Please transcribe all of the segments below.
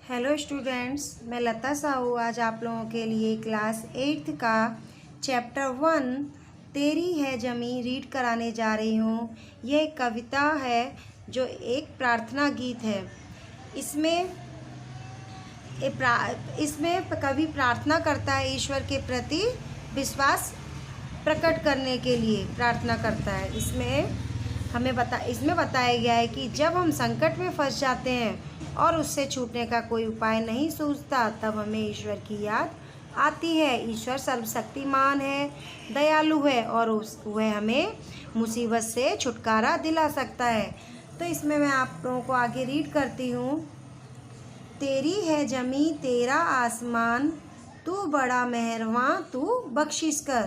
Hello students, मैं लता साहू आज आप लोगों के लिए क्लास 8th का चैप्टर 1 तेरी है ज़मीं रीड कराने जा रही हूँ। ये एक कविता है जो एक प्रार्थना गीत है। इसमें कवि प्रार्थना करता है, ईश्वर के प्रति विश्वास प्रकट करने के लिए प्रार्थना करता है। इसमें बताया गया है कि जब हम संकट में फंस जाते हैं और उससे छूटने का कोई उपाय नहीं सूझता, तब हमें ईश्वर की याद आती है। ईश्वर सर्वशक्तिमान है, दयालु है और वह हमें मुसीबत से छुटकारा दिला सकता है। तो इसमें मैं आप लोगों को आगे रीड करती हूँ। तेरी है ज़मीं तेरा आसमान, तू बड़ा मेहरबान तू बख्शिश कर।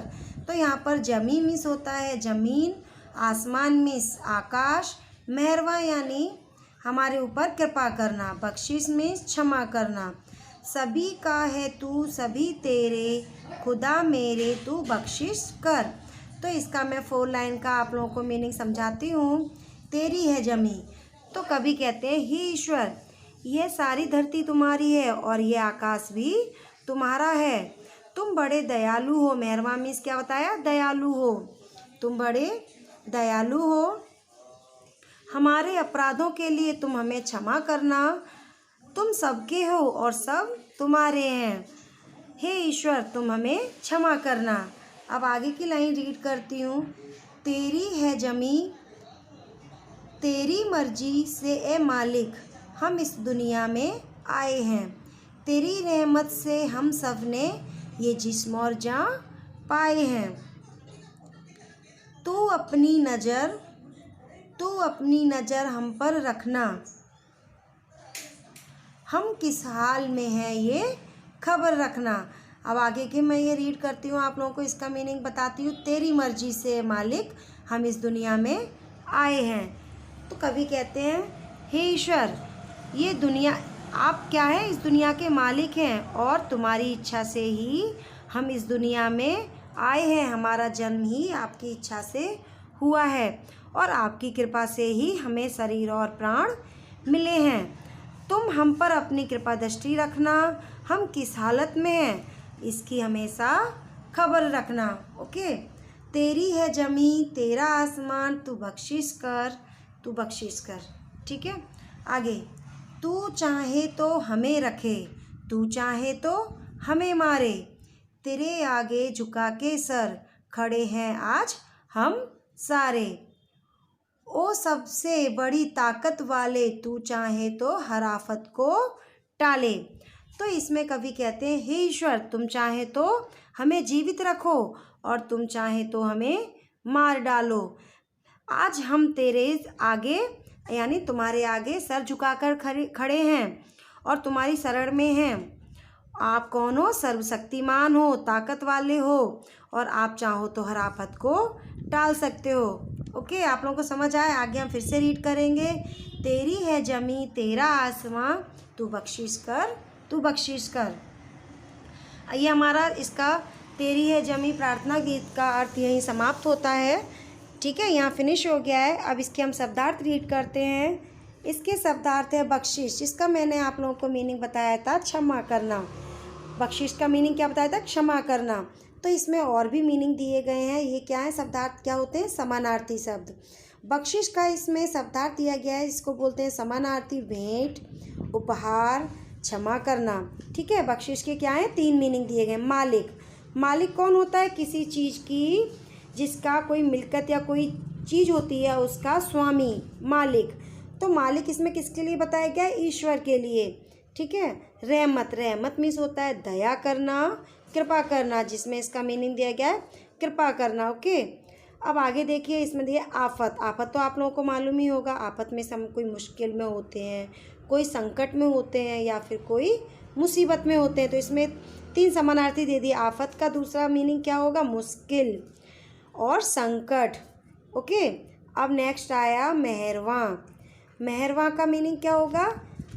तो यहाँ पर ज़मीं मिस होता है ज़मीन, आसमान मिस आकाश, मेहरबान यानी हमारे ऊपर कृपा करना, बख्शिश में क्षमा करना। सभी का है तू सभी तेरे, खुदा मेरे तू बख्शिश कर। तो इसका मैं 4 लाइन का आप लोगों को मीनिंग समझाती हूँ। तेरी है ज़मीं, तो कभी कहते हैं हे ईश्वर, यह सारी धरती तुम्हारी है और ये आकाश भी तुम्हारा है। तुम बड़े दयालु हो। मेहरबान मीन्स क्या बताया? दयालु हो। तुम बड़े दयालु हो। हमारे अपराधों के लिए तुम हमें क्षमा करना। तुम सबके हो और सब तुम्हारे हैं। हे ईश्वर, तुम हमें क्षमा करना। अब आगे की लाइन रीड करती हूँ। तेरी है ज़मीं तेरी मर्जी से ए मालिक, हम इस दुनिया में आए हैं। तेरी रहमत से हम सब ने ये जिस्म और जान पाए हैं। तू अपनी नज़र हम पर रखना। हम किस हाल में हैं ये खबर रखना। अब आगे के मैं ये रीड करती हूँ, आप लोगों को इसका मीनिंग बताती हूँ। तेरी मर्जी से मालिक हम इस दुनिया में आए हैं। तो कवि कहते हैं हे ईश्वर, ये दुनिया आप क्या है? इस दुनिया के मालिक हैं और तुम्हारी इच्छा से ही हम इस दुनिया में आए हैं। हमारा जन्म ही आपकी इच्छा से हुआ है और आपकी कृपा से ही हमें शरीर और प्राण मिले हैं। तुम हम पर अपनी कृपा दृष्टि रखना। हम किस हालत में हैं इसकी हमेशा खबर रखना। ओके, तेरी है ज़मीं तेरा आसमान, तू बख्शिश कर। ठीक है, आगे। तू चाहे तो हमें रखे, तू चाहे तो हमें मारे। तेरे आगे झुका के सर, खड़े हैं आज हम सारे। ओ सबसे बड़ी ताकत वाले, तू चाहे तो हर आफत को टाले। तो इसमें कवि कहते हैं हे ईश्वर, तुम चाहे तो हमें जीवित रखो और तुम चाहे तो हमें मार डालो। आज हम तेरे आगे यानी तुम्हारे आगे सर झुकाकर खड़े हैं और तुम्हारी शरण में हैं। आप कौन हो? सर्वशक्तिमान हो, ताकत वाले हो और आप चाहो तो हर आफत को टाल सकते हो। ओके, आप लोगों को समझ आए? आगे हम फिर से रीड करेंगे। तेरी है ज़मीं तेरा आसमां, तू बख्शिश कर। ये हमारा इसका तेरी है ज़मीं प्रार्थना गीत का अर्थ यहीं समाप्त होता है। ठीक है, यहाँ फिनिश हो गया है। अब इसके हम शब्दार्थ रीड करते हैं। इसके शब्दार्थ है बख्शिश, जिसका मैंने आप लोगों को मीनिंग बताया था क्षमा करना। बख्शिश का मीनिंग क्या बताया था? क्षमा करना। तो इसमें और भी मीनिंग दिए गए हैं। ये क्या है? शब्दार्थ क्या होते हैं? समानार्थी शब्द। बख्शिश का इसमें शब्दार्थ दिया गया है, इसको बोलते हैं समानार्थी। भेंट, उपहार, क्षमा करना। ठीक है, बख्शिश के क्या है? 3 मीनिंग दिए गए। मालिक कौन होता है? किसी चीज़ की जिसका कोई मिल्कत या कोई चीज़ होती है उसका स्वामी, मालिक। तो मालिक इसमें किसके लिए बताया गया है? ईश्वर के लिए। ठीक है। रहमत मीन्स होता है दया करना, कृपा करना, जिसमें इसका मीनिंग दिया गया है कृपा करना। ओके, अब आगे देखिए, इसमें दिया आफत तो आप लोगों को मालूम ही होगा। आफत में हम कोई मुश्किल में होते हैं, कोई संकट में होते हैं या फिर कोई मुसीबत में होते हैं। तो इसमें 3 समानार्थी दे दिए। आफत का दूसरा मीनिंग क्या होगा? मुश्किल और संकट। ओके, अब नेक्स्ट आया मेहरबान का मीनिंग क्या होगा?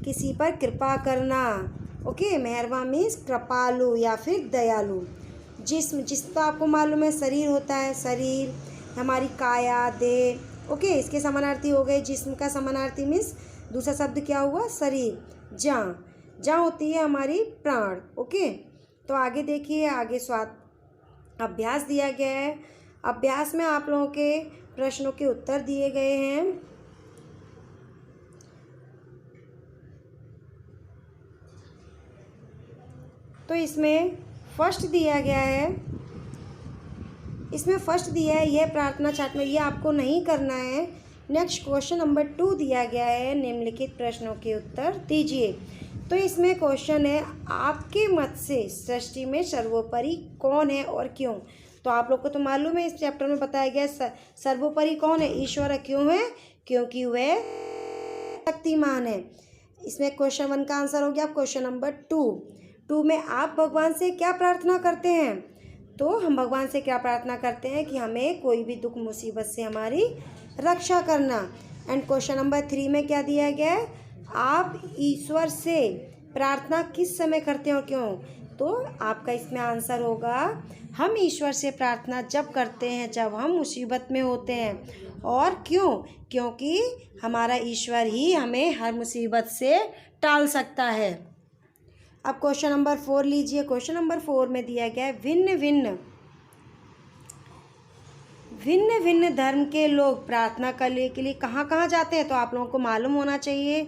किसी पर कृपा करना। ओके, मेहरबान मीन्स कृपालु या फिर दयालु। जिस्म तो आपको मालूम है शरीर होता है, शरीर हमारी काया, देह। ओके, इसके समानार्थी हो गए। जिस्म का समानार्थी मीन्स दूसरा शब्द क्या हुआ? शरीर। जहाँ होती है हमारी प्राण। ओके, तो आगे देखिए, आगे अभ्यास दिया गया है। अभ्यास में आप लोगों के प्रश्नों के उत्तर दिए गए हैं। तो इसमें फर्स्ट दिया गया है, यह प्रार्थना चार्ट में, ये आपको नहीं करना है। नेक्स्ट क्वेश्चन नंबर 2 दिया गया है, निम्नलिखित प्रश्नों के उत्तर दीजिए। तो इसमें क्वेश्चन है, आपके मत से सृष्टि में सर्वोपरि कौन है और क्यों? तो आप लोग को तो मालूम है, इस चैप्टर में बताया गया सर्वोपरि कौन है, ईश्वर। क्यों है? क्योंकि वह शक्तिमान है। इसमें क्वेश्चन 1 का आंसर हो गया। क्वेश्चन नंबर 2 में आप भगवान से क्या प्रार्थना करते हैं? तो हम भगवान से क्या प्रार्थना करते हैं कि हमें कोई भी दुख मुसीबत से हमारी रक्षा करना। एंड क्वेश्चन नंबर 3 में क्या दिया गया है, आप ईश्वर से प्रार्थना किस समय करते हैं और क्यों? तो आपका इसमें आंसर होगा, हम ईश्वर से प्रार्थना जब करते हैं जब हम मुसीबत में होते हैं। और क्यों? क्योंकि हमारा ईश्वर ही हमें हर मुसीबत से टाल सकता है। अब क्वेश्चन नंबर 4 लीजिए। क्वेश्चन नंबर 4 में दिया गया है, भिन्न भिन्न धर्म के लोग प्रार्थना करने के लिए कहाँ कहाँ जाते हैं? तो आप लोगों को मालूम होना चाहिए।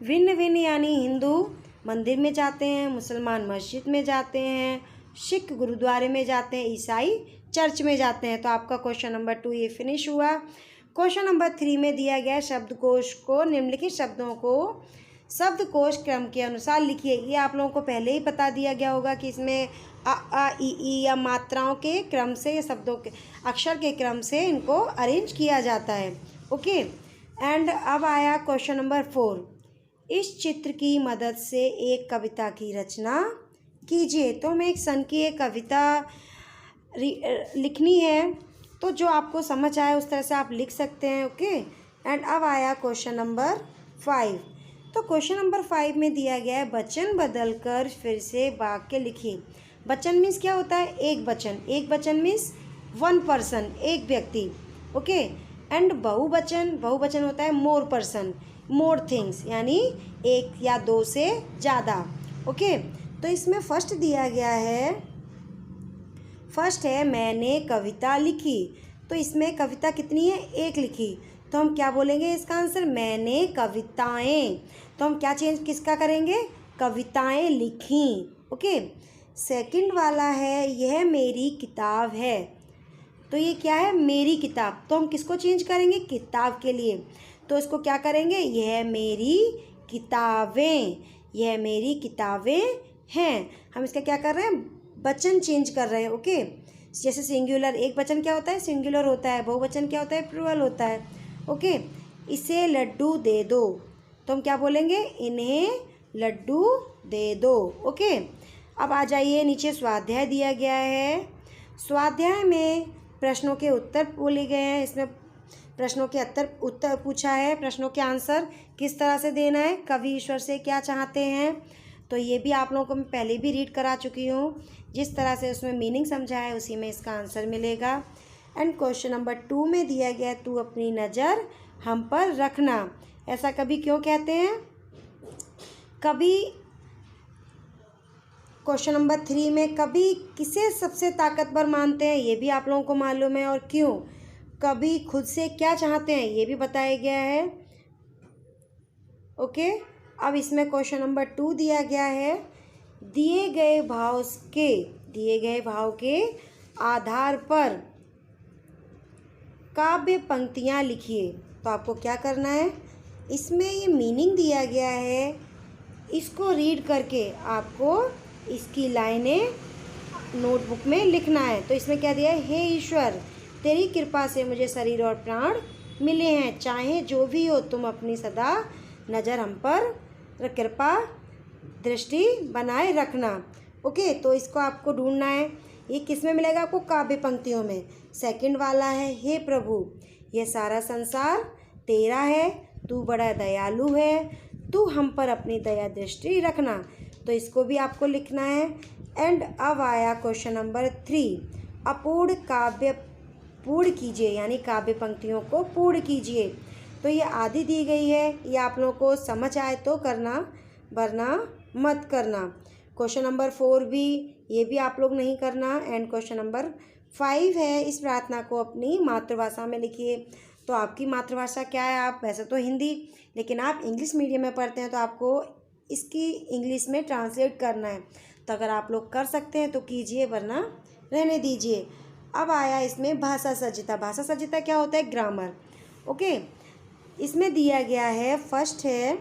भिन्न भिन्न यानी हिंदू मंदिर में जाते हैं, मुसलमान मस्जिद में जाते हैं, सिख गुरुद्वारे में जाते हैं, ईसाई चर्च में जाते हैं। तो आपका क्वेश्चन नंबर 2 ये फिनिश हुआ। क्वेश्चन नंबर 3 में दिया गया, शब्दकोश को निम्नलिखित शब्दों को शब्दकोश क्रम के अनुसार लिखिए। ये आप लोगों को पहले ही बता दिया गया होगा कि इसमें आ ई या मात्राओं के क्रम से या शब्दों के अक्षर के क्रम से इनको अरेंज किया जाता है। ओके, एंड अब आया क्वेश्चन नंबर 4, इस चित्र की मदद से एक कविता की रचना कीजिए। तो हमें एक सन की एक कविता लिखनी है, तो जो आपको समझ आए उस तरह से आप लिख सकते हैं। ओके, एंड अब आया क्वेश्चन नंबर 5। तो क्वेश्चन नंबर 5 में दिया गया है, वचन बदलकर फिर से वाक्य लिखिए। वचन मीन्स क्या होता है? एक वचन मीन्स 1 पर्सन, एक व्यक्ति। ओके, एंड बहुवचन होता है मोर पर्सन, मोर थिंग्स, यानी एक या 2 से ज़्यादा। ओके, तो इसमें फर्स्ट दिया गया है, फर्स्ट है मैंने कविता लिखी। तो इसमें कविता कितनी है? 1 लिखी। तो हम क्या बोलेंगे इसका आंसर? मैंने कविताएं। तो हम क्या चेंज किसका करेंगे? कविताएं लिखी। ओके, सेकंड वाला है, यह मेरी किताब है। तो ये क्या है? मेरी किताब। तो हम किसको चेंज करेंगे? किताब के लिए। तो इसको क्या करेंगे? यह मेरी किताबें, यह मेरी किताबें हैं। हम इसका क्या कर रहे हैं? वचन चेंज कर रहे हैं। ओके, जैसे सिंगुलर, एक वचन क्या होता है? सिंगुलर होता है। बहुवचन क्या होता है? प्लूरल होता है। ओके, इसे लड्डू दे दो। तो हम क्या बोलेंगे? इन्हें लड्डू दे दो। ओके, अब आ जाइए नीचे, स्वाध्याय दिया गया है। स्वाध्याय में प्रश्नों के उत्तर बोले गए हैं। इसमें प्रश्नों के उत्तर पूछा है, प्रश्नों के आंसर किस तरह से देना है, कवि ईश्वर से क्या चाहते हैं। तो ये भी आप लोगों को मैं पहले भी रीड करा चुकी हूँ। जिस तरह से उसमें मीनिंग समझा है उसी में इसका आंसर मिलेगा। एंड क्वेश्चन नंबर 2 में दिया गया, तू अपनी नज़र हम पर रखना। ऐसा कभी क्यों कहते हैं? कभी क्वेश्चन नंबर 3 में कभी किसे सबसे ताकतवर मानते हैं, ये भी आप लोगों को मालूम है। और क्यों? कभी खुद से क्या चाहते हैं, ये भी बताया गया है। ओके, अब इसमें क्वेश्चन नंबर 2 दिया गया है, दिए गए भाव के आधार पर काव्य पंक्तियाँ लिखिए। तो आपको क्या करना है? इसमें ये मीनिंग दिया गया है, इसको रीड करके आपको इसकी लाइनें नोटबुक में लिखना है। तो इसमें क्या दिया है? हे ईश्वर, तेरी कृपा से मुझे शरीर और प्राण मिले हैं, चाहे जो भी हो तुम अपनी सदा नज़र हम पर कृपा दृष्टि बनाए रखना। ओके, तो इसको आपको ढूंढना है। ये किस में मिलेगा आपको? काव्य पंक्तियों में। सेकंड वाला है, हे प्रभु, यह सारा संसार तेरा है, तू बड़ा दयालु है, तू हम पर अपनी दया दृष्टि रखना। तो इसको भी आपको लिखना है। एंड अब आया क्वेश्चन नंबर 3, अपूर्ण काव्य पूर्ण कीजिए, यानी काव्य पंक्तियों को पूर्ण कीजिए। तो ये आदि दी गई है, ये आप लोगों को समझ आए तो करना, वरना मत करना। क्वेश्चन नंबर 4 भी, ये भी आप लोग नहीं करना। एंड क्वेश्चन नंबर 5 है, इस प्रार्थना को अपनी मातृभाषा में लिखिए। तो आपकी मातृभाषा क्या है? आप वैसे तो हिंदी, लेकिन आप इंग्लिश मीडियम में पढ़ते हैं तो आपको इसकी इंग्लिश में ट्रांसलेट करना है। तो अगर आप लोग कर सकते हैं तो कीजिए, वरना रहने दीजिए। अब आया इसमें भाषा सज्जता। भाषा सज्जता क्या होता है? ग्रामर। ओके, इसमें दिया गया है, फर्स्ट है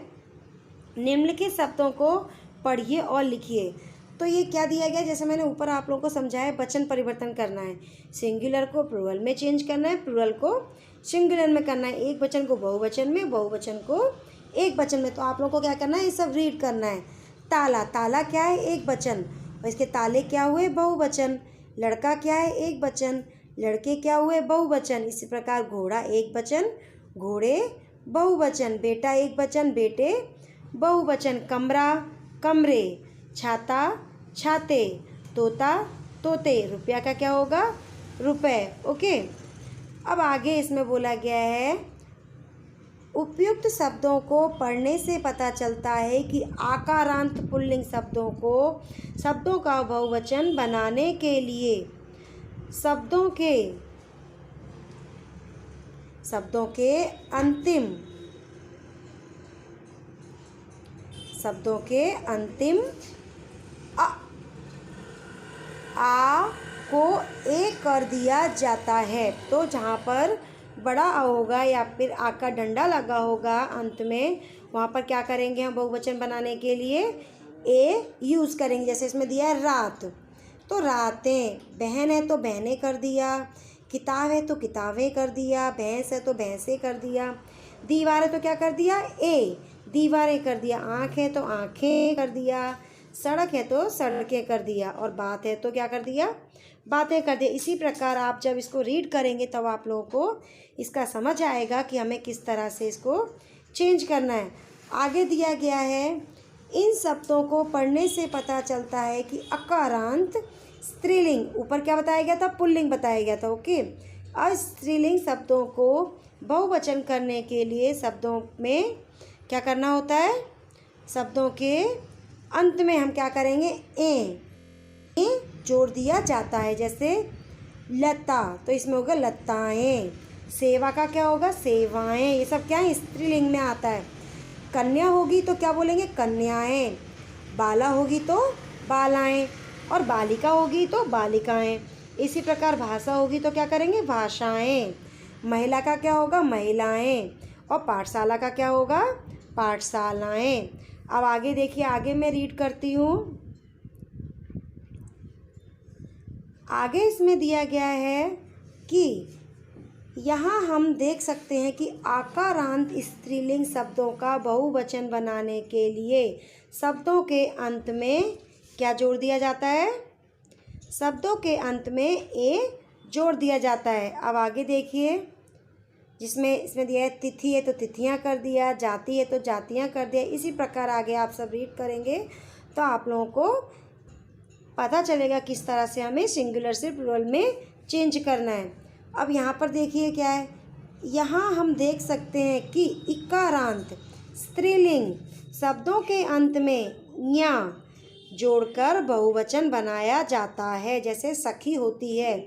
निम्नलिखित शब्दों को पढ़िए और लिखिए। तो ये क्या दिया गया? जैसे मैंने ऊपर आप लोगों को समझाया, वचन परिवर्तन करना है। सिंगुलर को प्लूरल में चेंज करना है, प्लूरल को सिंगुलर में करना है, एक वचन को बहुवचन में, बहुवचन को एक वचन में। तो आप लोगों को क्या करना है? ये सब रीड करना है। ताला, ताला क्या है? एक वचन। और इसके ताले क्या हुए? बहुवचन। लड़का क्या है? एक वचन। लड़के क्या हुए? बहुवचन। इसी प्रकार घोड़ा एक वचन, घोड़े बहुवचन। बेटा एक वचन, बेटे बहुवचन। कमरा कमरे, छाता छाते, तोता तोते। रुपया का क्या होगा? रुपए। ओके, अब आगे इसमें बोला गया है, उपयुक्त शब्दों को पढ़ने से पता चलता है कि आकारांत पुल्लिंग शब्दों का बहुवचन बनाने के लिए शब्दों के अंतिम आ को ए कर दिया जाता है। तो जहाँ पर बड़ा आ होगा या फिर आ का डंडा लगा होगा अंत में, वहाँ पर क्या करेंगे हम बहुवचन बनाने के लिए? ए यूज़ करेंगे। जैसे इसमें दिया है रात, तो रातें। बहन है तो बहनें कर दिया। किताब है तो किताबें कर दिया। भैंस है तो भैंसें कर दिया। दीवार है तो क्या कर दिया? ए दीवारें कर दिया। आँख है तो आँखें कर दिया। सड़क है तो सड़कें कर दिया। और बात है तो क्या कर दिया? बातें कर दिया। इसी प्रकार आप जब इसको रीड करेंगे तब आप लोगों को इसका समझ आएगा कि हमें किस तरह से इसको चेंज करना है। आगे दिया गया है, इन शब्दों को पढ़ने से पता चलता है कि अकारांत स्त्रीलिंग, ऊपर क्या बताया गया था? पुल्लिंग बताया गया था। ओके, स्त्रीलिंग शब्दों को बहुवचन करने के लिए शब्दों में क्या करना होता है? शब्दों के अंत में हम क्या करेंगे? ए जोड़ दिया जाता है। जैसे लता, तो इसमें होगा लताएं। सेवा का क्या होगा? सेवाएं। ये सब क्या है? स्त्रीलिंग में आता है। कन्या होगी तो क्या बोलेंगे? कन्याएं। बाला होगी तो बालाएं, और बालिका होगी तो बालिकाएं। इसी प्रकार भाषा होगी तो क्या करेंगे? भाषाएं। महिला का क्या होगा? महिलाएं। और पाठशाला का क्या होगा? पाठशालाएं। अब आगे देखिए, आगे मैं रीड करती हूँ। आगे इसमें दिया गया है कि यहाँ हम देख सकते हैं कि आकारांत स्त्रीलिंग शब्दों का बहुवचन बनाने के लिए शब्दों के अंत में क्या जोड़ दिया जाता है? शब्दों के अंत में ए जोड़ दिया जाता है। अब आगे देखिए, इसमें दिया है तिथि है तो तिथियां कर दिया, जाति है तो जातियां कर दिया। इसी प्रकार आगे आप सब रीड करेंगे तो आप लोगों को पता चलेगा किस तरह से हमें सिंगुलर से प्लूरल में चेंज करना है। अब यहाँ पर देखिए क्या है, यहाँ हम देख सकते हैं कि इकारांत स्त्रीलिंग शब्दों के अंत में न्या जोड़कर बहुवचन बनाया जाता है। जैसे सखी होती है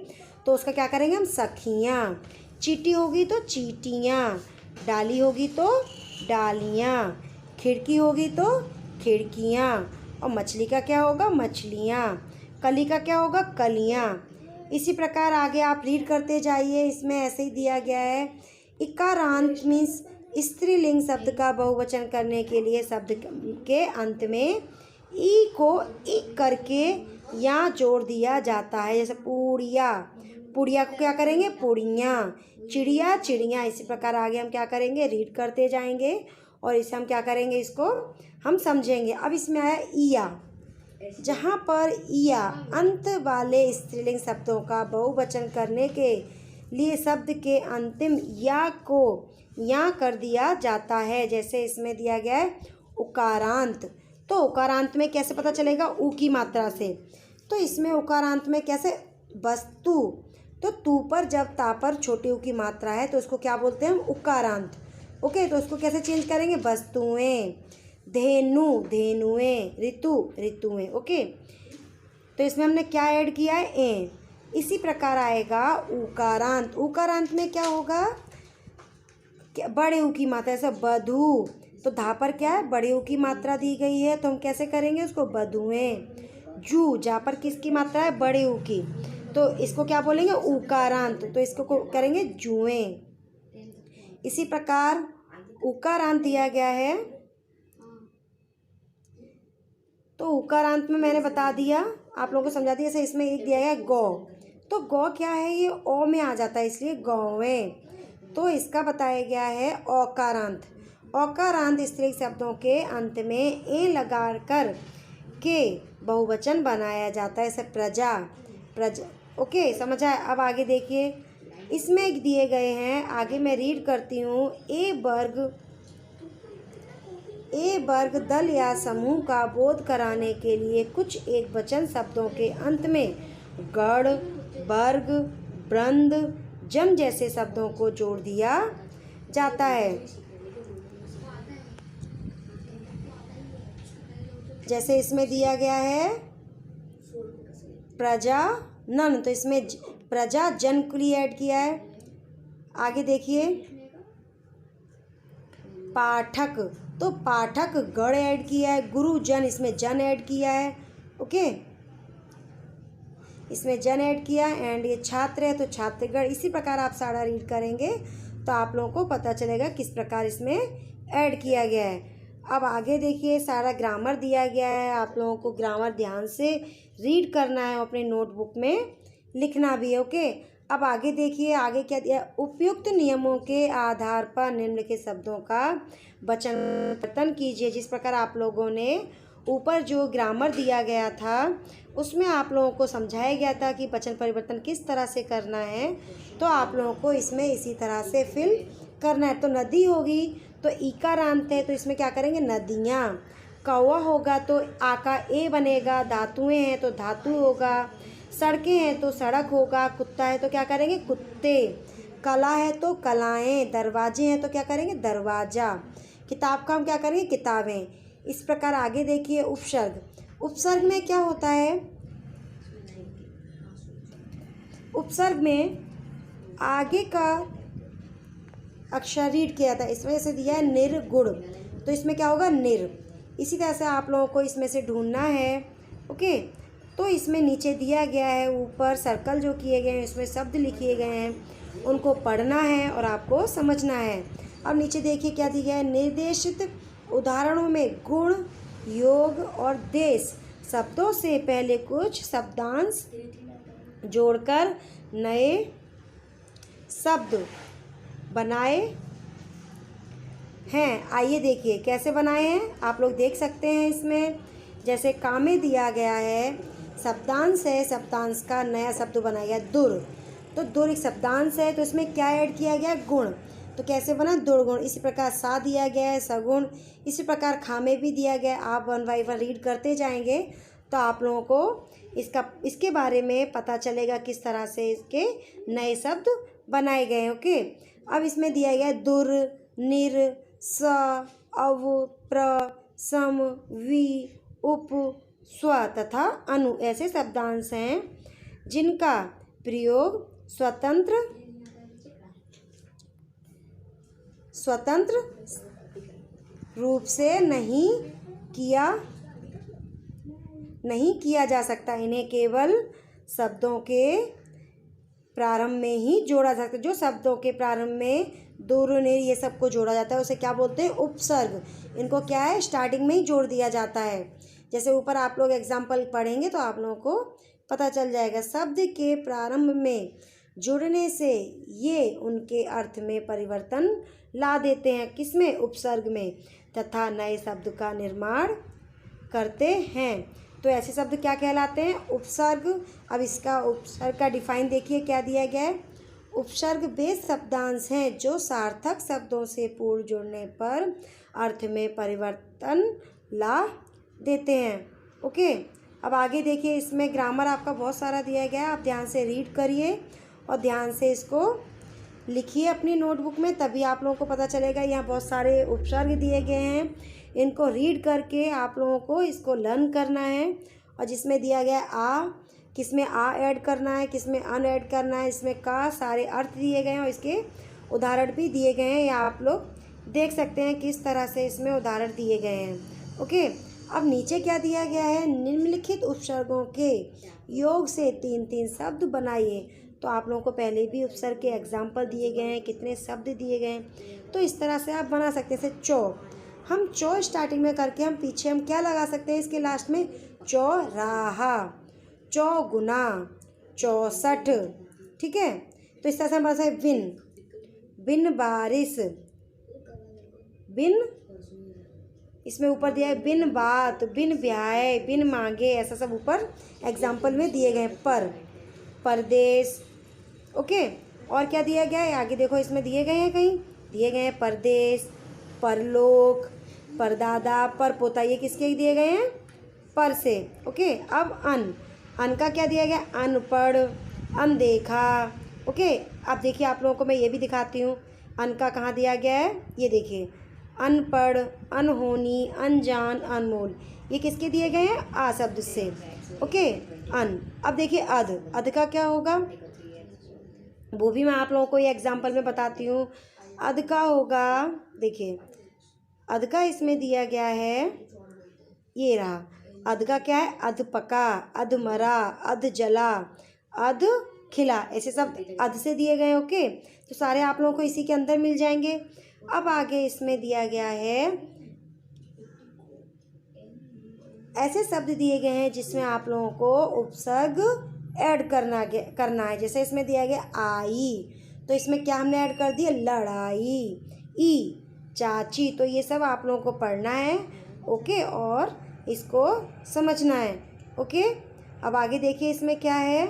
तो उसका क्या करेंगे हम? सखियाँ। चीटी होगी तो चीटियाँ। डाली होगी तो डालियाँ। खिड़की होगी तो खिड़कियाँ। और मछली का क्या होगा? मछलियाँ। कली का क्या होगा? कलियाँ। इसी प्रकार आगे आप रीड करते जाइए। इसमें ऐसे ही दिया गया है, इकारांत मीन्स स्त्रीलिंग शब्द का बहुवचन करने के लिए शब्द के अंत में ई को इक करके या जोड़ दिया जाता है। जैसे पूड़िया, पुड़िया को क्या करेंगे? पुड़ियाँ। चिड़िया चिड़ियाँ। इसी प्रकार आगे हम क्या करेंगे? रीड करते जाएंगे और इसे हम क्या करेंगे? इसको हम समझेंगे। अब इसमें आया ईया, जहाँ पर ईया अंत वाले स्त्रीलिंग शब्दों का बहुवचन करने के लिए शब्द के अंतिम या को या कर दिया जाता है। जैसे इसमें दिया गया है उकारांत, तो उकारांत में कैसे पता चलेगा? ऊ की मात्रा से। तो इसमें उकारांत में कैसे? वस्तु, तो तू पर जब ता पर छोटी ऊ की मात्रा है तो उसको क्या बोलते हैं हम? उकारांत। ओके, तो उसको कैसे चेंज करेंगे? वस्तुएं। धेनु धेनुएं, ऋतु ऋतुएं। ओके, तो इसमें हमने क्या ऐड किया है, ए। इसी प्रकार आएगा उकारांत। उकारांत में क्या होगा, बड़े ऊ की मात्रा, ऐसा बधू, तो धा पर क्या है, बड़े ऊ की मात्रा दी गई है, तो हम कैसे करेंगे उसको, बधुएं। जू, जा पर किसकी मात्रा है, बड़े ऊ की, तो इसको क्या बोलेंगे, उकारांत, तो इसको करेंगे जुएं। इसी प्रकार उकारांत दिया गया है, तो उकारांत में मैंने बता दिया, आप लोगों को समझा दिया। जैसे इसमें एक दिया गया गौ, तो गौ क्या है, ये ओ में आ जाता है, इसलिए गौवें, तो इसका बताया गया है औकारांत। औकारांत स्त्री शब्दों के अंत में ए लगाकर के बहुवचन बनाया जाता है, जैसे प्रजा प्रजा। ओके, समझ आए। अब आगे देखिए, इसमें दिए गए हैं, आगे मैं रीड करती हूँ। ए वर्ग दल या समूह का बोध कराने के लिए कुछ एक वचन शब्दों के अंत में गण, वर्ग, वृंद, जन जैसे शब्दों को जोड़ दिया जाता है। जैसे इसमें दिया गया है प्रजानन, तो इसमें प्रजा जन के लिए ऐड किया है। आगे देखिए, पाठक, तो पाठक गण ऐड किया है। गुरुजन, इसमें जन ऐड किया है। ओके, इसमें जन ऐड किया, एंड ये छात्र है तो छात्रगण। इसी प्रकार आप सारा रीड करेंगे तो आप लोगों को पता चलेगा किस प्रकार इसमें ऐड किया गया है। अब आगे देखिए, सारा ग्रामर दिया गया है, आप लोगों को ग्रामर ध्यान से रीड करना है, अपने नोटबुक में लिखना भी है। ओके, अब आगे देखिए, आगे क्या दिया, उपयुक्त नियमों के आधार पर निम्नलिखित शब्दों का वचन परिवर्तन कीजिए। जिस प्रकार आप लोगों ने ऊपर जो ग्रामर दिया गया था उसमें आप लोगों को समझाया गया था कि वचन परिवर्तन किस तरह से करना है, तो आप लोगों को इसमें इसी तरह से फिल करना है। तो नदी होगी तो ईकारांत है, तो इसमें क्या करेंगे, नदियाँ। कौवा होगा तो आ का ए बनेगा। धातुएं हैं तो धातु होगा। सड़कें हैं तो सड़क होगा। कुत्ता है तो क्या करेंगे, कुत्ते। कला है तो कलाएं। दरवाजे हैं तो क्या करेंगे, दरवाजा। किताब का हम क्या करेंगे, किताबें। इस प्रकार आगे देखिए, उपसर्ग। उपसर्ग में क्या होता है, उपसर्ग में आगे का अक्षर रीड किया था, इस वजह से दिया है निर्गुण, तो इसमें क्या होगा, निर। इसी तरह से आप लोगों को इसमें से ढूंढना है। ओके, तो इसमें नीचे दिया गया है, ऊपर सर्कल जो किए गए हैं इसमें शब्द लिखे गए हैं, उनको पढ़ना है और आपको समझना है। अब नीचे देखिए क्या दिया है, निर्देशित उदाहरणों में गुण, योग और देश शब्दों से पहले कुछ शब्दांश जोड़कर नए शब्द बनाए हैं। आइए देखिए कैसे बनाए हैं, आप लोग देख सकते हैं। इसमें जैसे काम में दिया गया है, शब्दांश है, शब्दांश का नया शब्द बनाया गया दुर, तो दुर एक शब्दांश है, तो इसमें क्या ऐड किया गया, गुण, तो कैसे बना, दुर्गुण। इसी प्रकार सा दिया गया है, सगुण। इसी प्रकार खामे भी दिया गया है। आप 1 बाय 1 रीड करते जाएंगे तो आप लोगों को इसके बारे में पता चलेगा किस तरह से इसके नए शब्द बनाए गए हैं। ओके, अब इसमें दिया गया है दुर, निर, स, अव, प्र, सम, वि, उप, स्व तथा अनु ऐसे शब्दांश हैं जिनका प्रयोग स्वतंत्र रूप से नहीं किया जा सकता। इन्हें केवल शब्दों के प्रारंभ में ही जोड़ा जा सकता है। जो शब्दों के प्रारंभ में दुर, निर ये सब को जोड़ा जाता है उसे क्या बोलते हैं, उपसर्ग। इनको क्या है, स्टार्टिंग में ही जोड़ दिया जाता है। जैसे ऊपर आप लोग एग्जाम्पल पढ़ेंगे तो आप लोगों को पता चल जाएगा। शब्द के प्रारंभ में जुड़ने से ये उनके अर्थ में परिवर्तन ला देते हैं, किसमें, उपसर्ग में, तथा नए शब्द का निर्माण करते हैं। तो ऐसे शब्द क्या कहलाते हैं, उपसर्ग। अब इसका उपसर्ग का डिफाइन देखिए क्या दिया गया है। उपसर्ग वे शब्दांश हैं जो सार्थक शब्दों से पूर्व जुड़ने पर अर्थ में परिवर्तन ला देते हैं। ओके, अब आगे देखिए, इसमें ग्रामर आपका बहुत सारा दिया गया है, आप ध्यान से रीड करिए और ध्यान से इसको लिखिए अपनी नोटबुक में, तभी आप लोगों को पता चलेगा। यहाँ बहुत सारे उपसर्ग दिए गए हैं, इनको रीड करके आप लोगों को इसको लर्न करना है। और जिसमें दिया गया आ, किस में आ ऐड करना है, किस में अन ऐड करना है, इसमें का, सारे अर्थ दिए गए हैं और इसके उदाहरण भी दिए गए हैं। या आप लोग देख सकते हैं किस तरह से इसमें उदाहरण दिए गए हैं। ओके, अब नीचे क्या दिया गया है, निम्नलिखित उपसर्गों के योग से 3-3 शब्द बनाइए। तो आप लोगों को पहले भी उपसर्ग के एग्जाम्पल दिए गए हैं, कितने शब्द दिए गए हैं, तो इस तरह से आप बना सकते हैं। जैसे चौ, हम चौ स्टार्टिंग में करके हम पीछे हम क्या लगा सकते हैं इसके लास्ट में, चौराहा, चौगुना, 64। ठीक है, तो इस तरह से हम बना सकते हैं बिन, बिन बारिश, बिन, इसमें ऊपर दिया है बिन बात, बिन ब्याह, बिन मांगे, ऐसा सब ऊपर एग्जाम्पल में दिए गए। पर, परदेश। ओके, और क्या दिया गया है आगे देखो, इसमें दिए गए हैं, कहीं दिए गए हैं परदेश, परलोक, परदादा, परपोता, ये किसके दिए गए हैं, पर से। ओके, अब अन, अन का क्या दिया गया, अनपढ़, अनदेखा। ओके, अब देखिए आप लोगों को मैं ये भी दिखाती हूँ, अन का कहाँ दिया गया है, ये देखिए, अनपढ़, अनहोनी, अनजान, अनमोल, ये किसके दिए गए हैं, आ शब्द से। ओके, अन। अब देखिए अध, अध का क्या होगा, वो भी मैं आप लोगों को ये एग्जाम्पल में बताती हूँ। अध का होगा, देखिए अध का इसमें दिया गया है, ये रहा, अध का क्या है, अध पका, अध मरा, अध जला, अध खिला, ऐसे सब अध से दिए गए। ओके, तो सारे आप लोगों को इसी के अंदर मिल जाएंगे। अब आगे इसमें दिया गया है, ऐसे शब्द दिए गए हैं जिसमें आप लोगों को उपसर्ग ऐड करना है। जैसे इसमें दिया गया आई, तो इसमें क्या हमने ऐड कर दिया, लड़ाई, ई, चाची, तो ये सब आप लोगों को पढ़ना है। ओके, और इसको समझना है। ओके, अब आगे देखिए इसमें क्या है,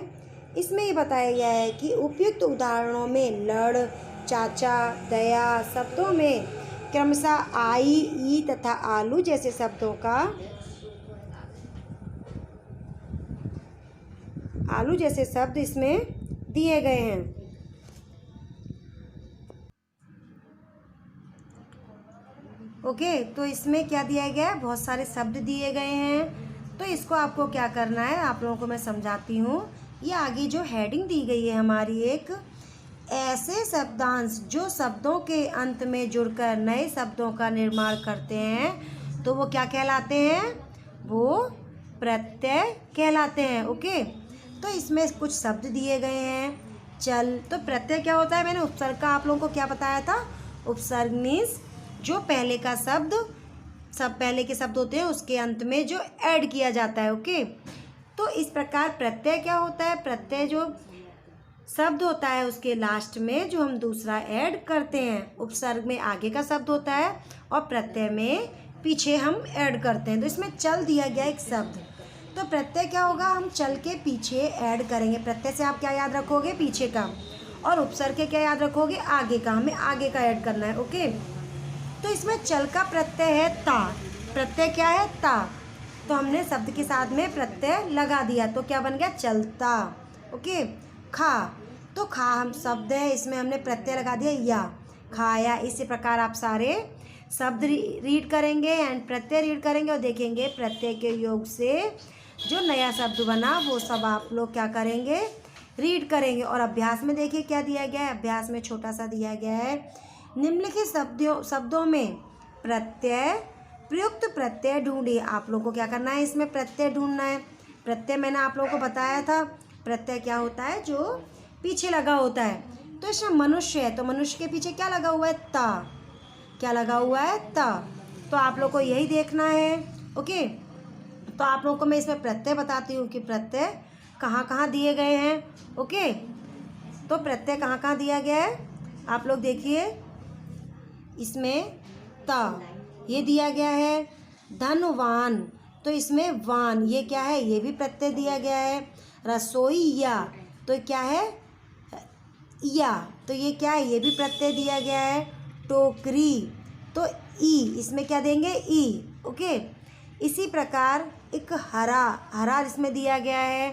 इसमें ये बताया गया है कि उपयुक्त उदाहरणों में लड़, चाचा, दया शब्दों में क्रमशः आई, ई तथा आलू जैसे शब्दों का, आलू जैसे शब्द इसमें दिए गए हैं। ओके, तो इसमें क्या दिया गया है, बहुत सारे शब्द दिए गए हैं। तो इसको आपको क्या करना है, आप लोगों को मैं समझाती हूँ। ये आगे जो हेडिंग दी गई है हमारी, एक ऐसे शब्दांश जो शब्दों के अंत में जुड़कर नए शब्दों का निर्माण करते हैं, तो वो क्या कहलाते हैं, वो प्रत्यय कहलाते हैं। ओके, तो इसमें कुछ शब्द दिए गए हैं। चल, तो प्रत्यय क्या होता है, मैंने उपसर्ग का आप लोगों को क्या बताया था, उपसर्ग मीन्स जो पहले का शब्द, सब पहले के शब्द होते हैं उसके अंत में जो ऐड किया जाता है। ओके, तो इस प्रकार प्रत्यय क्या होता है, प्रत्यय जो शब्द होता है उसके लास्ट में जो हम दूसरा ऐड करते हैं। उपसर्ग में आगे का शब्द होता है और प्रत्यय में पीछे हम ऐड करते हैं। तो इसमें चल दिया गया एक शब्द, तो प्रत्यय क्या होगा, हम चल के पीछे ऐड करेंगे। प्रत्यय से आप क्या याद रखोगे, पीछे का, और उपसर्ग के क्या याद रखोगे, आगे का, हमें आगे का ऐड करना है। ओके, तो इसमें चल का प्रत्यय है ता, प्रत्यय क्या है, ता, तो हमने शब्द के साथ में प्रत्यय लगा दिया, तो क्या बन गया, चलता। ओके, खा, तो खा हम शब्द है, इसमें हमने प्रत्यय लगा दिया या, खाया। इसी प्रकार आप सारे शब्द रीड करेंगे एंड प्रत्यय रीड करेंगे और देखेंगे प्रत्यय के योग से जो नया शब्द बना वो सब आप लोग क्या करेंगे, रीड करेंगे। और अभ्यास में देखिए क्या दिया गया है, अभ्यास में छोटा सा दिया गया है, निम्नलिखित शब्दों में प्रत्यय, प्रयुक्त प्रत्यय ढूंढिए। आप लोगों को क्या करना है, इसमें प्रत्यय ढूंढना है। प्रत्यय मैंने आप लोगों को बताया था, प्रत्यय क्या होता है, जो पीछे लगा होता है। तो इसमें मनुष्य है, तो मनुष्य के पीछे क्या लगा हुआ है, ता, क्या लगा हुआ है, ता, तो आप लोग को यही देखना है। ओके, तो आप लोगों को मैं इसमें प्रत्यय बताती हूँ कि प्रत्यय कहाँ कहाँ दिए गए हैं। ओके, तो प्रत्यय कहाँ कहाँ दिया गया है, आप लोग देखिए, इसमें ता ये दिया गया है, धनवान, तो इसमें वान ये क्या है, ये भी प्रत्यय दिया गया है। रसोई या, तो क्या है, या, तो ये क्या है, ये भी प्रत्यय दिया गया है। टोकरी, तो ई, इसमें क्या देंगे, ई। ओके, इसी प्रकार एक हरा, हरा इसमें दिया गया है।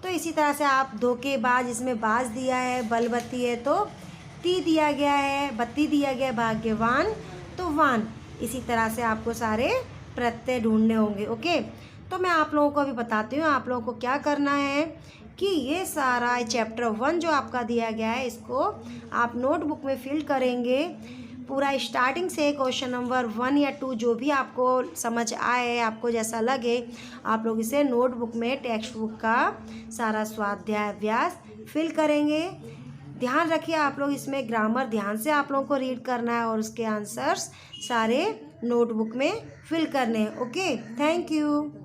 तो इसी तरह से आप धोखेबाज, इसमें बाज दिया है। बलवती है तो ती दिया गया है, बत्ती दिया गया है, भाग्यवान तो वान। इसी तरह से आपको सारे प्रत्यय ढूंढने होंगे। ओके, तो मैं आप लोगों को अभी बताती हूँ आप लोगों को क्या करना है कि ये सारा चैप्टर 1 जो आपका दिया गया है इसको आप नोटबुक में फिल करेंगे। पूरा स्टार्टिंग से क्वेश्चन नंबर 1 या 2 जो भी आपको समझ आए, आपको जैसा लगे, आप लोग इसे नोटबुक में टेक्स्ट बुक का सारा स्वाध्याय अभ्यास फिल करेंगे। ध्यान रखिए आप लोग इसमें ग्रामर ध्यान से आप लोगों को रीड करना है और उसके आंसर्स सारे नोटबुक में फिल करने हैं। Okay, thank you.